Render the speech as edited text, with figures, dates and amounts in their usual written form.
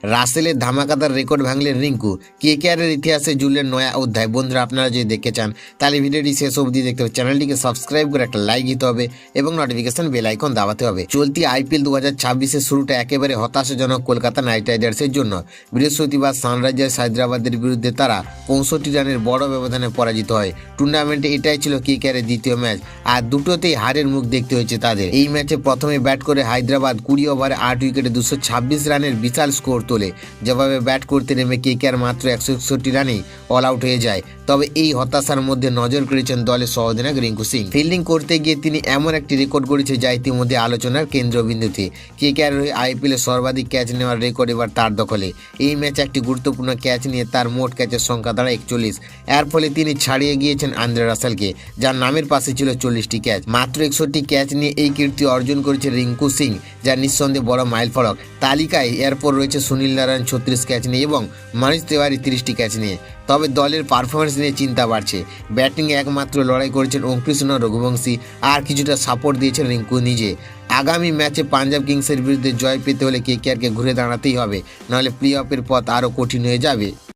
রাসেলের ধামাকাদার রেকর্ড ভাঙলেন রিঙ্কু, কেকেআরের ইতিহাসে জুড়লেন নয়া অধ্যায়। বন্ধুরা, আপনারা যদি দেখতে চান তাহলে ভিডিওটি শেষ অবধি দেখতে হবে। চ্যানেলটিকে সাবস্ক্রাইব করে একটা লাইক দিতে হবে এবং নোটিফিকেশন বেল আইকন দাবাতে হবে। চলতি আইপিএল 2026-এর শুরুটা একেবারে হতাশাজনক কলকাতা নাইট রাইডার্সের জন্য। বৃহস্পতিবার সানরাইজার্স হায়দ্রাবাদের বিরুদ্ধে তারা 65 রানের বড় ব্যবধানে পরাজিত হয়। টুর্নামেন্টে এটাই ছিল কেকেআরের দ্বিতীয় ম্যাচ, আর দুটোতেই হারের মুখ দেখতে হয়েছে তাদের। এই ম্যাচে প্রথমে ব্যাট করে হায়দ্রাবাদ 20 ওভারে 8 উইকেটে 226 রানের বিশাল স্কোর তোলে। যেভাবে ব্যাট করতে নেমে কেকেআর মাত্র 161 রানেই অল আউট হয়ে যায়। তবে এই হতাশার মধ্যে নজর কেড়েছেন দলের সহ-অধিনায়ক রিঙ্কু সিং। ফিল্ডিং করতে গিয়ে তিনি এমন একটি রেকর্ড গড়েছে যা ইতিমধ্যে আলোচনার কেন্দ্রবিন্দুতে। কেকেআর হয়ে আইপিএলে সর্বাধিক ক্যাচ নেওয়ার রেকর্ড এবার তার দখলে। এই ম্যাচে একটি গুরুত্বপূর্ণ ক্যাচ নিয়ে তার মোট ক্যাচের সংখ্যা দাঁড়ায় 41। এর ফলে তিনি ছাড়িয়ে গিয়েছেন আন্দ্রে রাসেলকে, যার নামের পাশে ছিল 40টি ক্যাচ। মাত্র 61টি ক্যাচ নিয়ে এই কীর্তি অর্জন করেছে রিঙ্কু সিং, যা নিঃসন্দেহে বড় মাইল ফলক। তালিকায় এরপর রয়েছে সুনীল নারায়ণ 36 ক্যাচ নিয়ে এবং মনীষ তিওয়ারি 30টি ক্যাচ নিয়ে। তবে দলের পারফরমেন্স নিয়ে চিন্তা বাড়ছে। ব্যাটিংয়ে একমাত্র লড়াই করেছেন অঙ্কৃষ্ণ রঘুবংশী, আর কিছুটা সাপোর্ট দিয়েছেন রিঙ্কু নিজে। আগামী ম্যাচে পাঞ্জাব কিংসের বিরুদ্ধে জয় পেতে হলে কেকেআরকে ঘুরে দাঁড়াতেই হবে, নাহলে প্লে অফের পথ আরও কঠিন হয়ে যাবে।